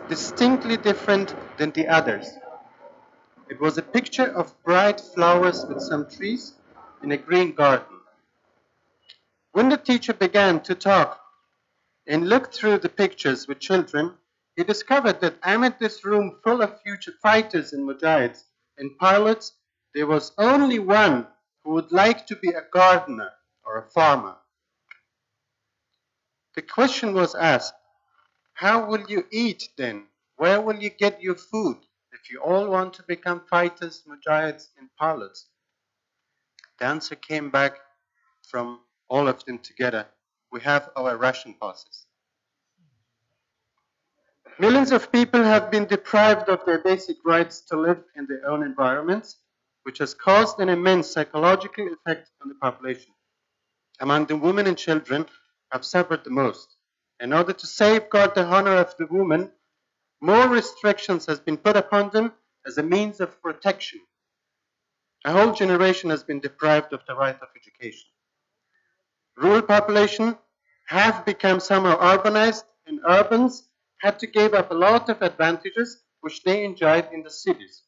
distinctly different than the others. It was a picture of bright flowers with some trees in a green garden. When the teacher began to talk and looked through the pictures with children, he discovered that amid this room full of future fighters and mujahids and pilots, there was only one who would like to be a gardener or a farmer. The question was asked, how will you eat then? Where will you get your food if you all want to become fighters, mujahids, and pilots? The answer came back from all of them together. We have our ration passes. Millions of people have been deprived of their basic rights to live in their own environments, which has caused an immense psychological effect on the population. Among the women and children have suffered the most. In order to safeguard the honor of the woman, more restrictions has been put upon them as a means of protection. A whole generation has been deprived of the right of education. Rural population have become somehow urbanized, and urbans had to give up a lot of advantages which they enjoyed in the cities,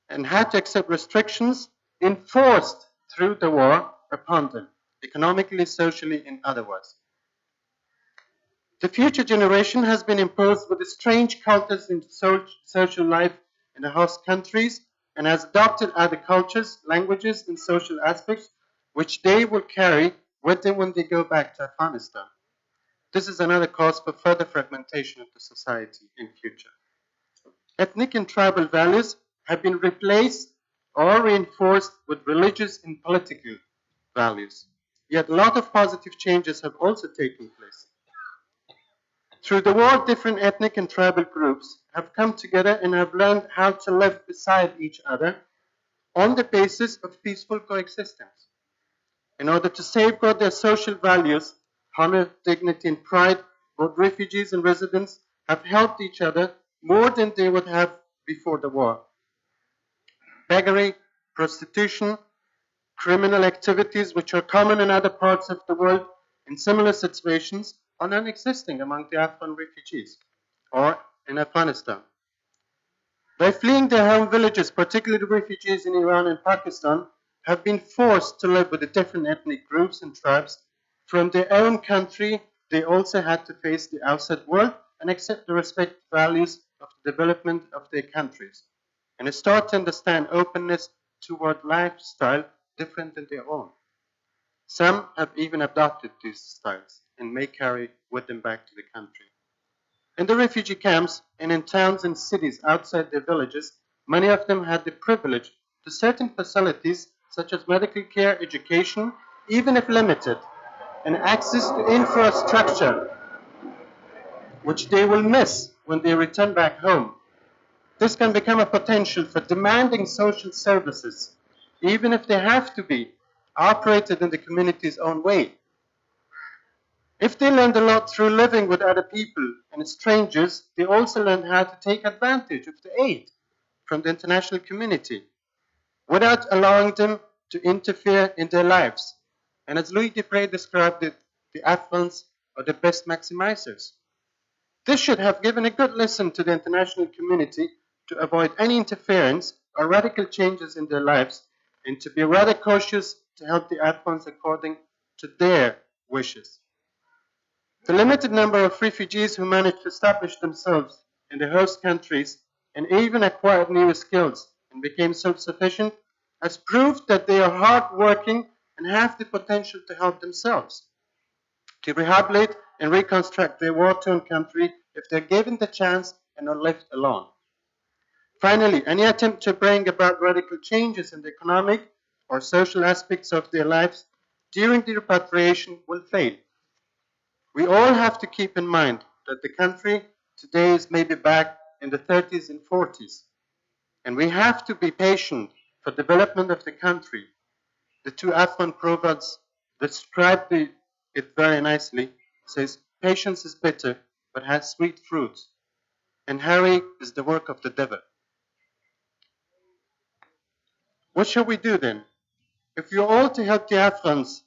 and had to accept restrictions enforced through the war upon them, economically, socially, and otherwise. The future generation has been imposed with the strange cultures in social life in the host countries and has adopted other cultures, languages, and social aspects which they will carry with them when they go back to Afghanistan. This is another cause for further fragmentation of the society in future. Ethnic and tribal values have been replaced or reinforced with religious and political values. Yet a lot of positive changes have also taken place. Through the war, different ethnic and tribal groups have come together and have learned how to live beside each other on the basis of peaceful coexistence. In order to safeguard their social values, honor, dignity, and pride, both refugees and residents have helped each other more than they would have before the war. Beggary, prostitution, criminal activities which are common in other parts of the world in similar situations are non-existing among the Afghan refugees or in Afghanistan. By fleeing their home villages, particularly the refugees in Iran and Pakistan, have been forced to live with the different ethnic groups and tribes from their own country. They also had to face the outside world and accept the respective values of the development of their countries, and start to understand openness toward lifestyle different than their own. Some have even adopted these styles and may carry with them back to the country. In the refugee camps and in towns and cities outside their villages, many of them had the privilege to certain facilities such as medical care, education, even if limited, and access to infrastructure, which they will miss when they return back home. This can become a potential for demanding social services, even if they have to be operated in the community's own way. If they learned a lot through living with other people and strangers, they also learned how to take advantage of the aid from the international community without allowing them to interfere in their lives. And as Louis Dupree described it, the Afghans are the best maximizers. This should have given a good lesson to the international community to avoid any interference or radical changes in their lives and to be rather cautious to help the Afghans according to their wishes. The limited number of refugees who managed to establish themselves in the host countries and even acquired new skills and became self-sufficient has proved that they are hard-working and have the potential to help themselves, to rehabilitate and reconstruct their war-torn country if they're given the chance and are left alone. Finally, any attempt to bring about radical changes in the economic or social aspects of their lives during the repatriation will fail. We all have to keep in mind that the country today is maybe back in the 30s and 40s, and we have to be patient for development of the country. The two Afghan proverbs describe it very nicely. It says, patience is bitter, but has sweet fruits, and hurry is the work of the devil. What shall we do then? If you're all to help the Afghans,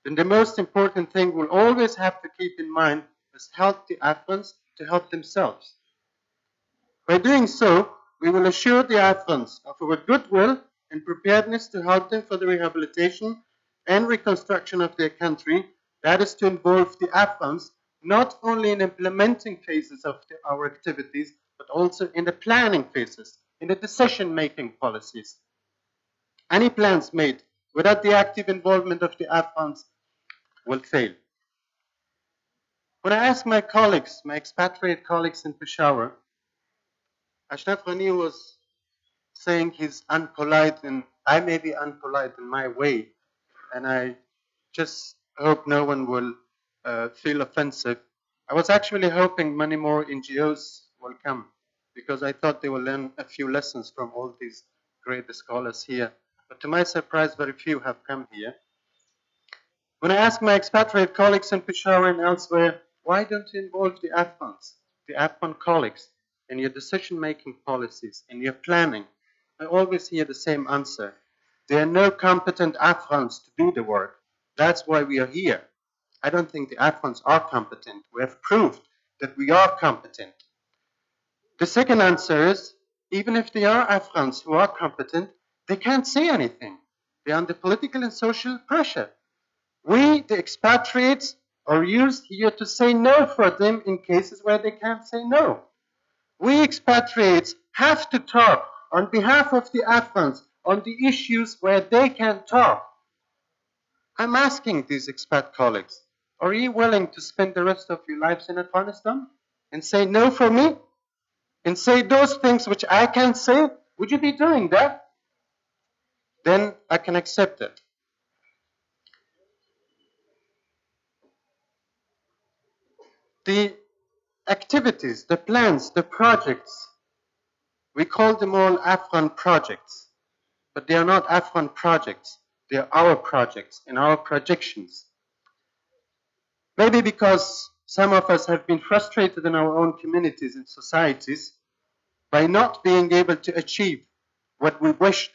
then the most important thing we'll always have to keep in mind is help the Afghans to help themselves. By doing so, we will assure the Afghans of our goodwill and preparedness to help them for the rehabilitation and reconstruction of their country. That is to involve the Afghans not only in implementing phases of our activities, but also in the planning phases, in the decision-making policies. Any plans made without the active involvement of the Afghans will fail. When I asked my colleagues, my expatriate colleagues in Peshawar, Ashraf Ghani was saying he's unpolite, and I may be unpolite in my way, and I just hope no one will feel offensive. I was actually hoping many more NGOs will come because I thought they will learn a few lessons from all these great scholars here. But to my surprise, very few have come here. When I ask my expatriate colleagues in Peshawar and elsewhere, why don't you involve the Afghans, the Afghan colleagues, in your decision-making policies, in your planning? I always hear the same answer. There are no competent Afghans to do the work. That's why we are here. I don't think the Afghans are competent. We have proved that we are competent. The second answer is, even if they are Afghans who are competent, they can't say anything. They're under political and social pressure. We, the expatriates, are used here to say no for them in cases where they can't say no. We expatriates have to talk on behalf of the Afghans on the issues where they can talk. I'm asking these expat colleagues, are you willing to spend the rest of your lives in Afghanistan and say no for me? And say those things which I can't say? Would you be doing that? Then I can accept it. The activities, the plans, the projects, we call them all Afghan projects, but they are not Afghan projects. They are our projects and our projections. Maybe because some of us have been frustrated in our own communities and societies by not being able to achieve what we wished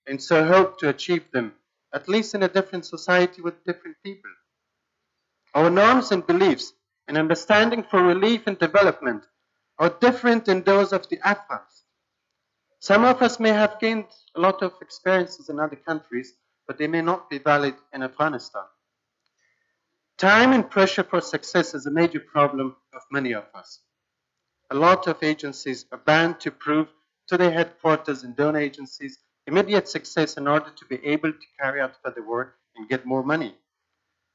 and so hope to achieve them, at least in a different society with different people. Our norms and beliefs and understanding for relief and development are different than those of the Afghans. Some of us may have gained a lot of experiences in other countries, but they may not be valid in Afghanistan. Time and pressure for success is a major problem of many of us. A lot of agencies are bound to prove to their headquarters and donor agencies immediate success in order to be able to carry out further work and get more money.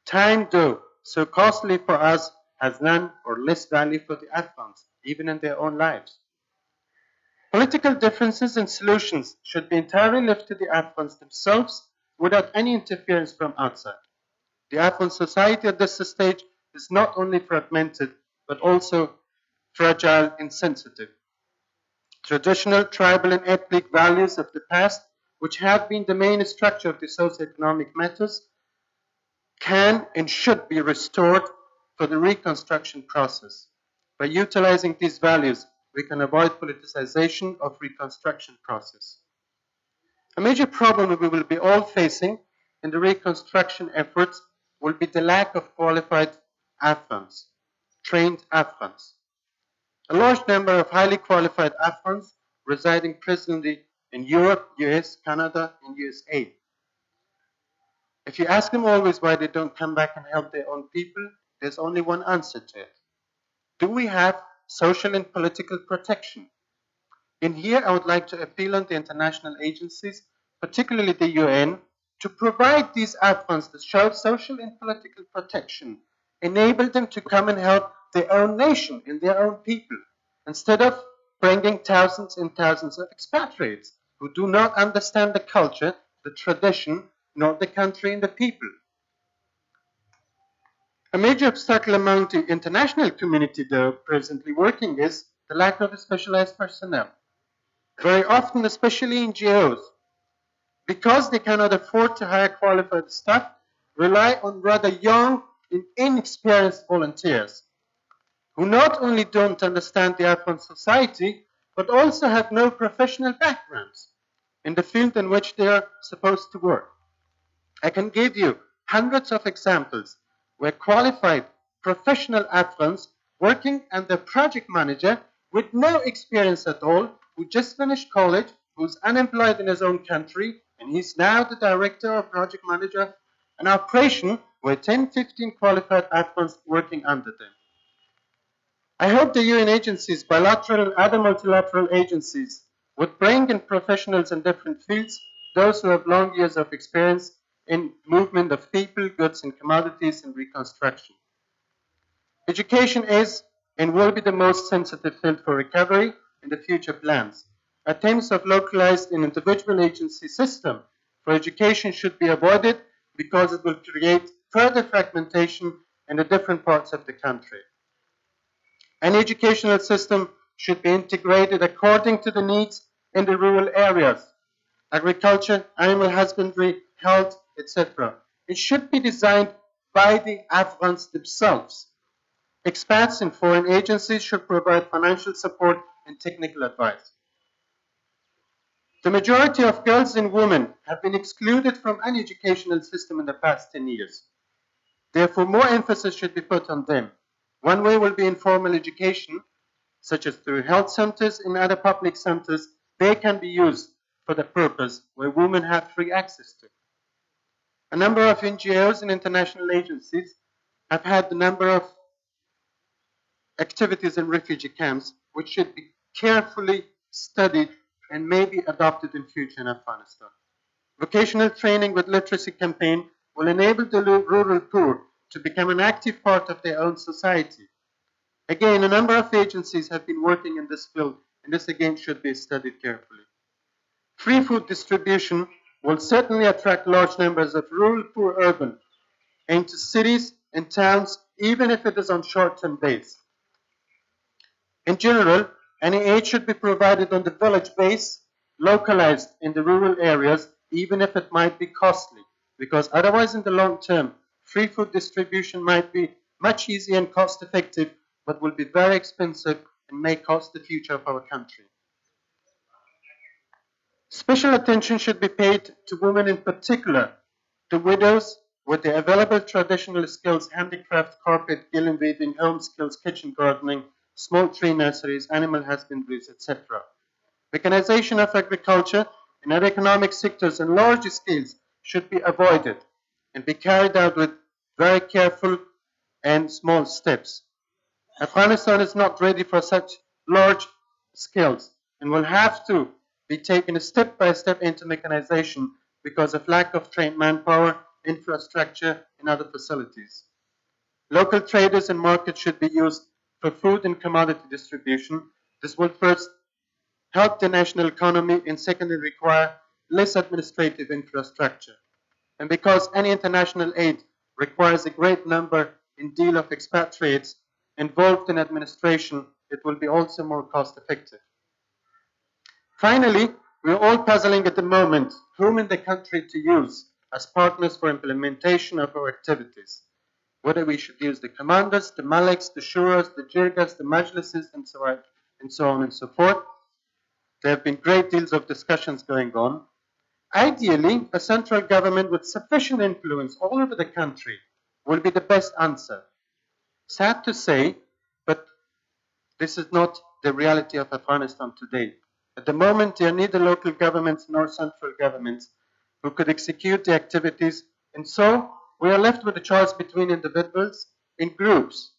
Time, though so costly for us, has none or less value for the Afghans, even in their own lives. Political differences and solutions should be entirely left to the Afghans themselves without any interference from outside. The Afghan society at this stage is not only fragmented, but also fragile and sensitive. Traditional, tribal, and ethnic values of the past, which have been the main structure of the socioeconomic matters, can and should be restored for the reconstruction process. By utilizing these values, we can avoid politicization of reconstruction process. A major problem we will be all facing in the reconstruction efforts will be the lack of qualified Afghans, trained Afghans. A large number of highly qualified Afghans residing presently in Europe, US, Canada, and USA. If you ask them always why they don't come back and help their own people, there's only one answer to it. Do we have social and political protection? In here, I would like to appeal on the international agencies, particularly the UN, to provide these Afghans the social and political protection, enable them to come and help their own nation and their own people, instead of bringing thousands and thousands of expatriates who do not understand the culture, the tradition, nor the country and the people. A major obstacle among the international community, though, presently working is the lack of specialized personnel. Very often, especially NGOs, because they cannot afford to hire qualified staff, rely on rather young and inexperienced volunteers who not only don't understand the Afghan society, but also have no professional backgrounds in the field in which they are supposed to work. I can give you hundreds of examples where qualified professional Afghans working under project manager with no experience at all, who just finished college, who's unemployed in his own country, and he's now the director or project manager of an operation with 10, 15 qualified Afghans working under them. I hope the UN agencies, bilateral and other multilateral agencies, would bring in professionals in different fields, those who have long years of experience in movement of people, goods, and commodities and reconstruction. Education is and will be the most sensitive field for recovery in the future plans. Attempts of localized and individual agency system for education should be avoided because it will create further fragmentation in the different parts of the country. An educational system should be integrated according to the needs in the rural areas, agriculture, animal husbandry, health, etc. It should be designed by the Afghans themselves. Expats and foreign agencies should provide financial support and technical advice. The majority of girls and women have been excluded from any educational system in the past 10 years. Therefore, more emphasis should be put on them. One way will be informal education, such as through health centers and other public centers. They can be used for the purpose where women have free access to. A number of NGOs and international agencies have had a number of activities in refugee camps, which should be carefully studied and maybe adopted in future in Afghanistan. Vocational training with literacy campaign will enable the rural poor to become an active part of their own society. Again, a number of agencies have been working in this field, and this again should be studied carefully. Free food distribution will certainly attract large numbers of rural poor urban into cities and towns, even if it is on short-term basis. In general, any aid should be provided on the village base, localized in the rural areas, even if it might be costly, because otherwise in the long term, free food distribution might be much easier and cost effective, but will be very expensive and may cost the future of our country. Special attention should be paid to women in particular, to widows with the available traditional skills, handicraft, carpet, gillen weaving, home skills, kitchen gardening, small tree nurseries, animal husbandries, etc. Mechanization of agriculture and other economic sectors on large scales should be avoided and be carried out with very careful and small steps. Afghanistan is not ready for such large scales and will have to be taken step by step into mechanization because of lack of trained manpower, infrastructure, and other facilities. Local traders and markets should be used for food and commodity distribution. This will first help the national economy and secondly require less administrative infrastructure. And because any international aid requires a great number in deal of expatriates involved in administration, it will be also more cost effective. Finally, we are all puzzling at the moment whom in the country to use as partners for implementation of our activities. Whether we should use the commanders, the maliks, the shuras, the jirgas, the majlises, and so on and so forth. There have been great deals of discussions going on. Ideally, a central government with sufficient influence all over the country will be the best answer. Sad to say, but this is not the reality of Afghanistan today. At the moment, there are neither local governments nor central governments who could execute the activities, and so we are left with a choice between individuals and groups.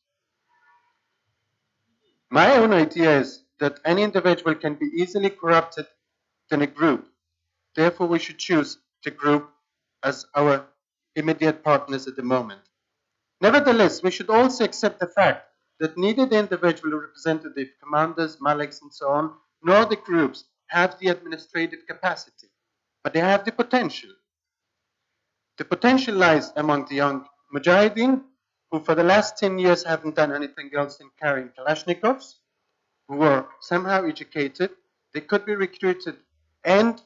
My own idea is that any individual can be easily corrupted than a group. Therefore, we should choose the group as our immediate partners at the moment. Nevertheless, we should also accept the fact that neither the individual representative, commanders, maliks, and so on, nor the groups have the administrative capacity, but they have the potential. The potential lies among the young mujahideen, who for the last 10 years haven't done anything else than carrying Kalashnikovs, who were somehow educated. They could be recruited and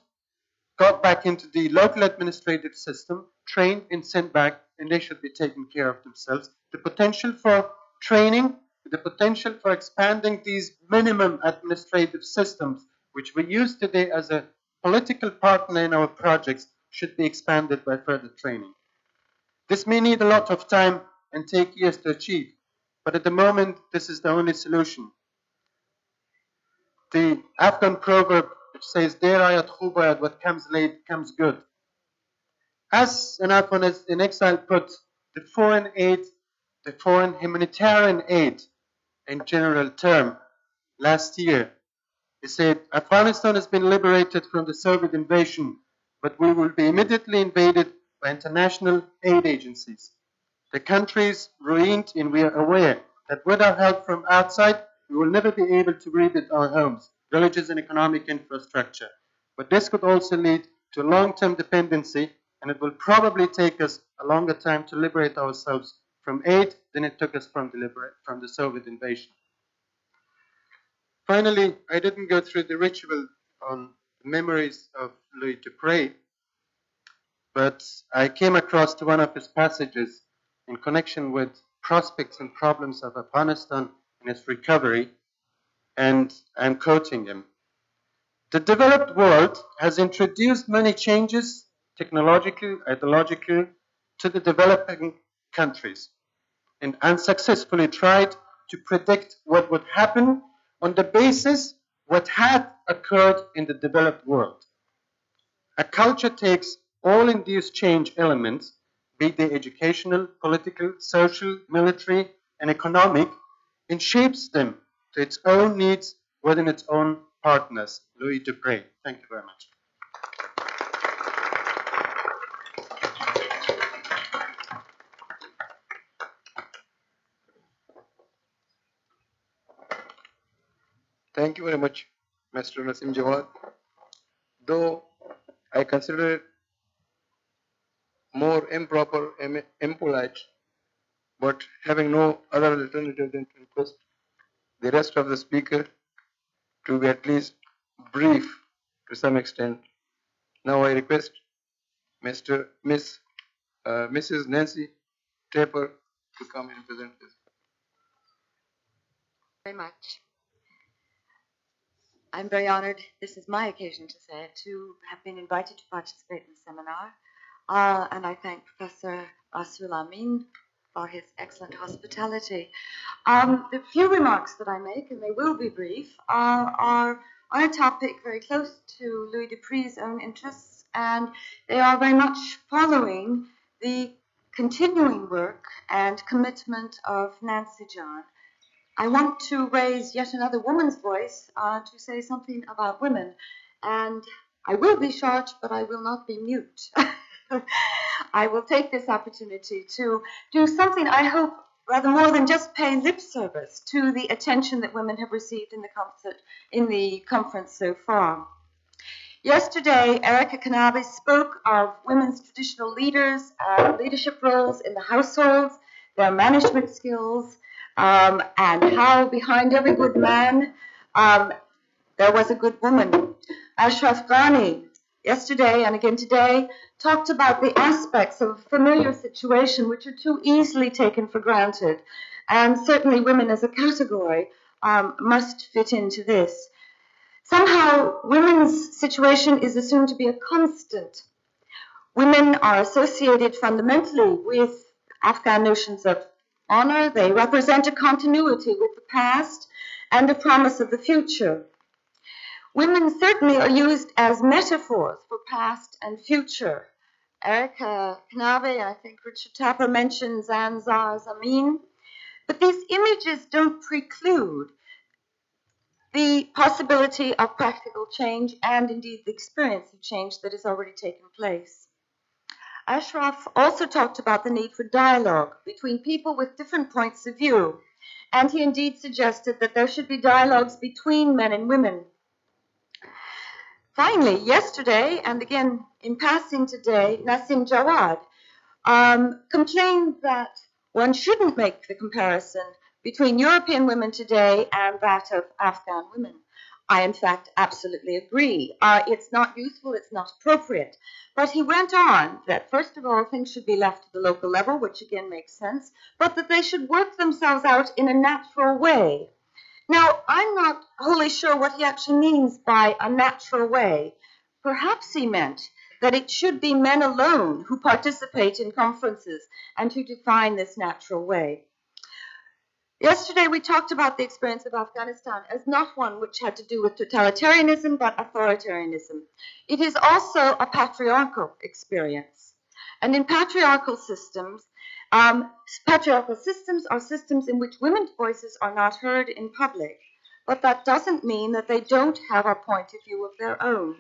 got back into the local administrative system, trained and sent back, and they should be taking care of themselves. The potential for training, the potential for expanding these minimum administrative systems, which we use today as a political partner in our projects, should be expanded by further training. This may need a lot of time and take years to achieve, but at the moment, this is the only solution. the Afghan proverb which says, "Der ayat khubayat, what comes late comes good." As an Afghanist in exile put, the foreign aid, the foreign humanitarian aid in general term last year, he said, Afghanistan has been liberated from the Soviet invasion, but we will be immediately invaded by international aid agencies. The country is ruined, and we are aware that without help from outside, we will never be able to rebuild our homes, villages, and economic infrastructure. But this could also lead to long-term dependency, and it will probably take us a longer time to liberate ourselves from aid than it took us from the Soviet invasion. Finally, I didn't go through the ritual on the memories of Louis Dupree, but I came across to one of his passages in connection with prospects and problems of Afghanistan and its recovery, and I'm quoting him. The developed world has introduced many changes, technological, ideological, to the developing countries, and unsuccessfully tried to predict what would happen on the basis what had occurred in the developed world. A culture takes all induced change elements, be they educational, political, social, military, and economic, and shapes them to its own needs within its own partners. Louis Dupree. Thank you very much. Thank you very much, Mr. Nasim Jawad. Though I consider it more improper and impolite, but having no other alternative than to request the rest of the speaker to be at least brief to some extent. Now I request Mrs. Nancy Taper to come and present this. Very much. I'm very honored, this is my occasion to say it, to have been invited to participate in the seminar. And I thank Professor Rasul Amin for his excellent hospitality. The few remarks that I make, and they will be brief, are on a topic very close to Louis Dupree's own interests, and they are very much following the continuing work and commitment of Nancy John. I want to raise yet another woman's voice to say something about women. And I will be short, but I will not be mute. I will take this opportunity to do something I hope rather more than just pay lip service to the attention that women have received in the conference so far. Yesterday, Erica Kanabe spoke of women's traditional leaders, leadership roles in the households, their management skills, and how behind every good man there was a good woman. Ashraf Ghani, yesterday and again today, talked about the aspects of a familiar situation which are too easily taken for granted. And certainly women as a category must fit into this. Somehow, women's situation is assumed to be a constant. Women are associated fundamentally with Afghan notions of honor. They represent a continuity with the past and a promise of the future. Women certainly are used as metaphors for past and future. Erica Knabe, and I think Richard Tapper mentions Anzar Zamin. But these images don't preclude the possibility of practical change and indeed the experience of change that has already taken place. Ashraf also talked about the need for dialogue between people with different points of view, and he indeed suggested that there should be dialogues between men and women. Finally, yesterday, and again in passing today, Nasim Jawad complained that one shouldn't make the comparison between European women today and that of Afghan women. I, in fact, absolutely agree. It's not useful, it's not appropriate. But he went on that, first of all, things should be left at the local level, which again makes sense, but that they should work themselves out in a natural way. Now, I'm not wholly sure what he actually means by a natural way. Perhaps he meant that it should be men alone who participate in conferences and who define this natural way. Yesterday, we talked about the experience of Afghanistan as not one which had to do with totalitarianism, but authoritarianism. It is also a patriarchal experience. And in patriarchal systems are systems in which women's voices are not heard in public. But that doesn't mean that they don't have a point of view of their own.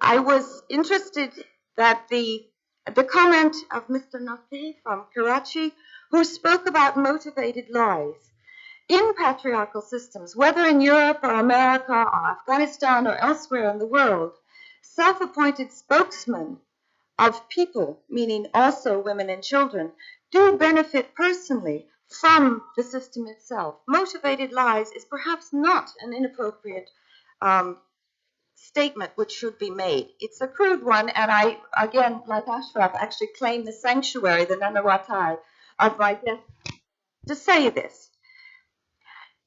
I was interested that the comment of Mr. Nafi from Karachi, who spoke about motivated lies. In patriarchal systems, whether in Europe or America or Afghanistan or elsewhere in the world, self-appointed spokesmen of people, meaning also women and children, do benefit personally from the system itself. Motivated lies is perhaps not an inappropriate statement which should be made. It's a crude one, and I, again, like Ashraf, actually claim the sanctuary, the Nanawatai, of my death to say this.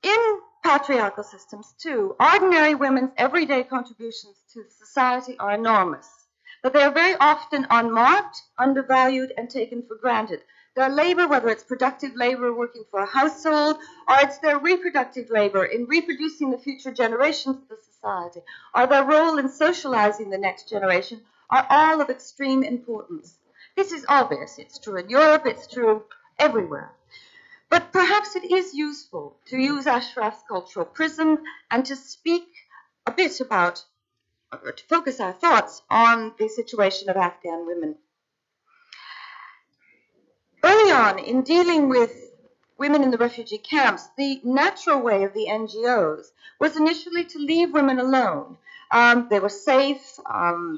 In patriarchal systems, too, ordinary women's everyday contributions to society are enormous, but they are very often unmarked, undervalued, and taken for granted. Their labor, whether it's productive labor working for a household, or it's their reproductive labor in reproducing the future generations of the society, or their role in socializing the next generation, are all of extreme importance. This is obvious. It's true in Europe, it's true everywhere. But perhaps it is useful to use Ashraf's cultural prism and to speak a bit about, or to focus our thoughts on the situation of Afghan women. Early on, in dealing with women in the refugee camps, the natural way of the NGOs was initially to leave women alone. They were safe,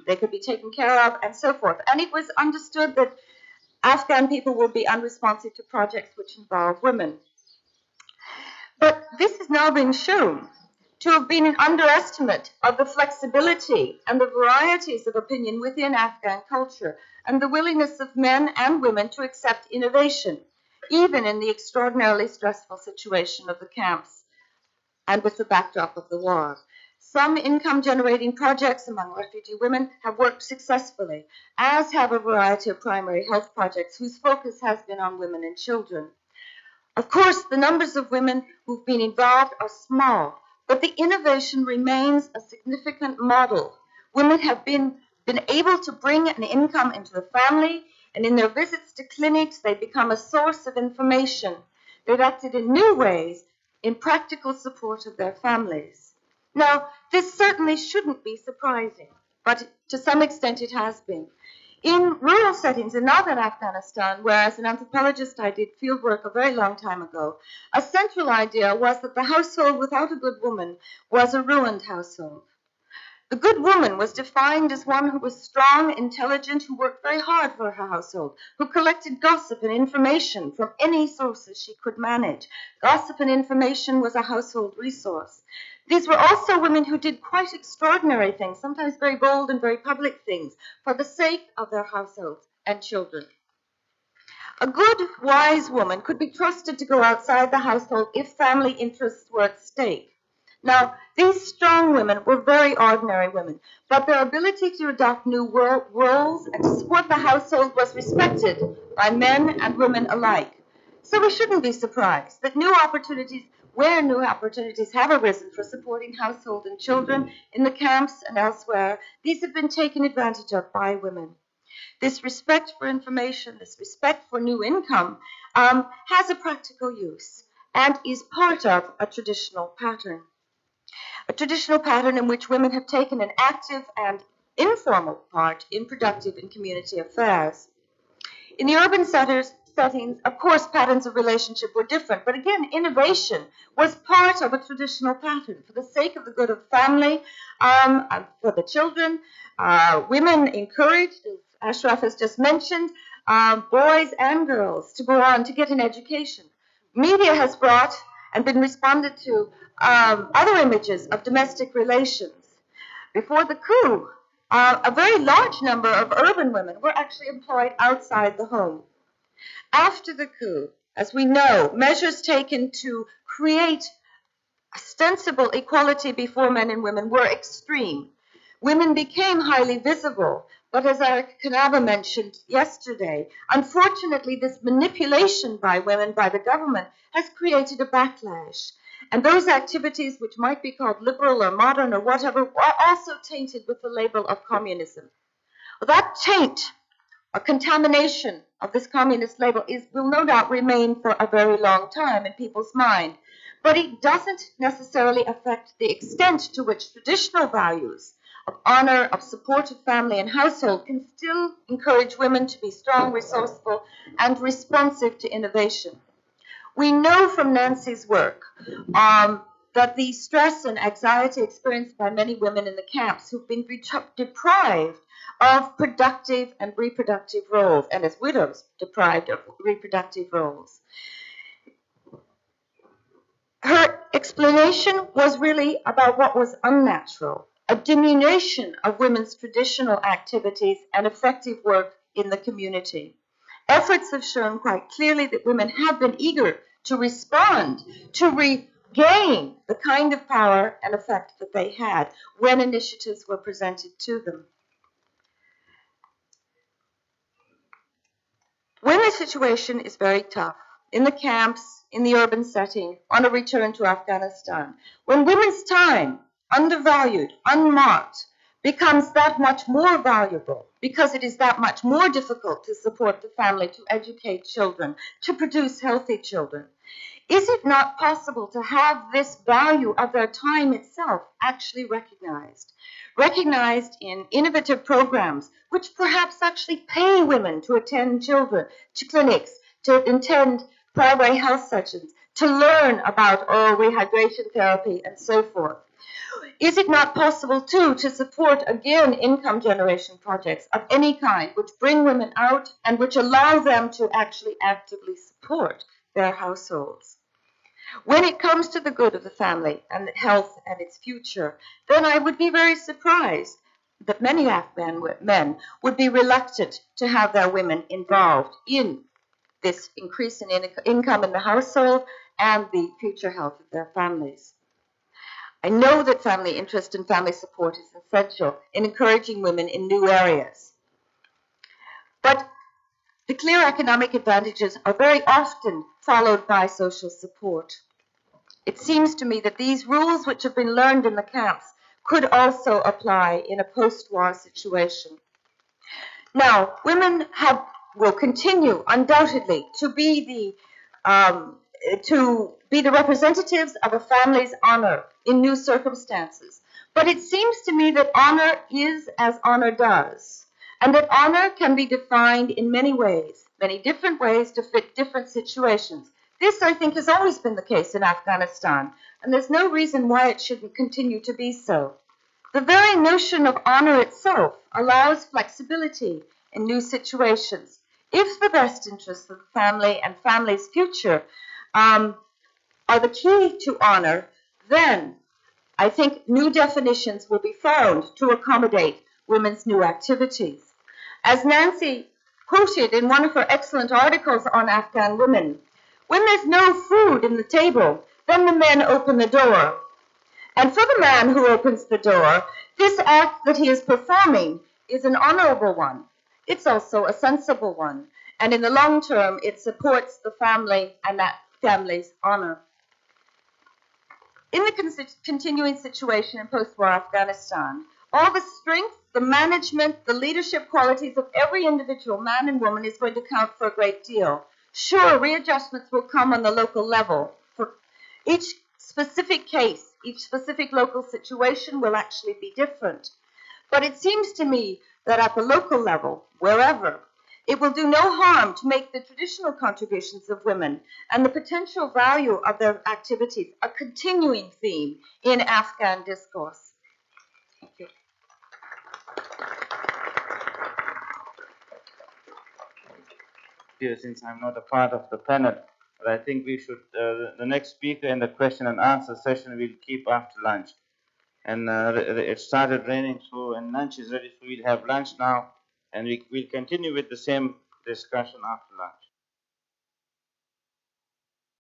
they could be taken care of, and so forth. And it was understood that Afghan people would be unresponsive to projects which involve women. But this is now being shown to have been an underestimate of the flexibility and the varieties of opinion within Afghan culture and the willingness of men and women to accept innovation, even in the extraordinarily stressful situation of the camps and with the backdrop of the war. Some income-generating projects among refugee women have worked successfully, as have a variety of primary health projects whose focus has been on women and children. Of course, the numbers of women who've been involved are small, but the innovation remains a significant model. Women have been able to bring an income into the family, and in their visits to clinics, they become a source of information. They've acted in new ways in practical support of their families. Now, this certainly shouldn't be surprising, but to some extent it has been. In rural settings in northern Afghanistan, where as an anthropologist I did field work a very long time ago, a central idea was that the household without a good woman was a ruined household. The good woman was defined as one who was strong, intelligent, who worked very hard for her household, who collected gossip and information from any sources she could manage. Gossip and information was a household resource. These were also women who did quite extraordinary things, sometimes very bold and very public things, for the sake of their households and children. A good, wise woman could be trusted to go outside the household if family interests were at stake. Now, these strong women were very ordinary women, but their ability to adopt new roles and to support the household was respected by men and women alike. So we shouldn't be surprised that new opportunities have arisen for supporting household and children in the camps and elsewhere, these have been taken advantage of by women. This respect for information, this respect for new income, has a practical use and is part of a traditional pattern in which women have taken an active and informal part in productive and community affairs. In the urban settings, of course, patterns of relationship were different, but again, innovation was part of a traditional pattern. For the sake of the good of family, for the children, women encouraged, as Ashraf has just mentioned, boys and girls to go on to get an education. Media has brought and been responded to other images of domestic relations. Before the coup, a very large number of urban women were actually employed outside the home. After the coup, as we know, measures taken to create ostensible equality before men and women were extreme. Women became highly visible, But as Eric Kanaba mentioned yesterday, unfortunately, this manipulation by women by the government has created a backlash. And those activities, which might be called liberal or modern or whatever, are also tainted with the label of communism. Well, that taint or contamination of this communist label will no doubt remain for a very long time in people's mind. But it doesn't necessarily affect the extent to which traditional values of honor, of support of family and household can still encourage women to be strong, resourceful, and responsive to innovation. We know from Nancy's work that the stress and anxiety experienced by many women in the camps who've been deprived of productive and reproductive roles, and as widows deprived of reproductive roles. Her explanation was really about what was unnatural, a diminution of women's traditional activities and effective work in the community. Efforts have shown quite clearly that women have been eager to respond, to regain the kind of power and effect that they had when initiatives were presented to them. When the situation is very tough, in the camps, in the urban setting, on a return to Afghanistan, when women's time, undervalued, unmarked, becomes that much more valuable because it is that much more difficult to support the family, to educate children, to produce healthy children. Is it not possible to have this value of their time itself actually recognized? Recognized in innovative programs which perhaps actually pay women to attend children to clinics, to attend primary health sessions, to learn about oral rehydration therapy and so forth. Is it not possible, too, to support, again, income generation projects of any kind which bring women out and which allow them to actually actively support their households? When it comes to the good of the family and health and its future, then I would be very surprised that many Afghan men would be reluctant to have their women involved in this increase in income in the household and the future health of their families. I know that family interest and family support is essential in encouraging women in new areas. But the clear economic advantages are very often followed by social support. It seems to me that these rules which have been learned in the camps could also apply in a post-war situation. Now, women will continue undoubtedly to be the representatives of a family's honor in new circumstances. But it seems to me that honor is as honor does, and that honor can be defined in many ways, many different ways to fit different situations. This, I think, has always been the case in Afghanistan, and there's no reason why it shouldn't continue to be so. The very notion of honor itself allows flexibility in new situations. If the best interests of the family and family's future are the key to honor, then I think new definitions will be found to accommodate women's new activities. As Nancy quoted in one of her excellent articles on Afghan women, when there's no food in the table, then the men open the door. And for the man who opens the door, this act that he is performing is an honorable one. It's also a sensible one. And in the long term, it supports the family and that family's honor. In the continuing situation in post-war Afghanistan, all the strength, the management, the leadership qualities of every individual man and woman is going to count for a great deal. Sure, readjustments will come on the local level. For each specific case, each specific local situation will actually be different. But it seems to me that at the local level, wherever, it will do no harm to make the traditional contributions of women and the potential value of their activities a continuing theme in Afghan discourse. Thank you. Since I'm not a part of the panel, but I think we should, the next speaker in the question and answer session we'll keep after lunch. And it started raining, so and lunch is ready, so we'll have lunch now, and we'll continue with the same discussion after lunch.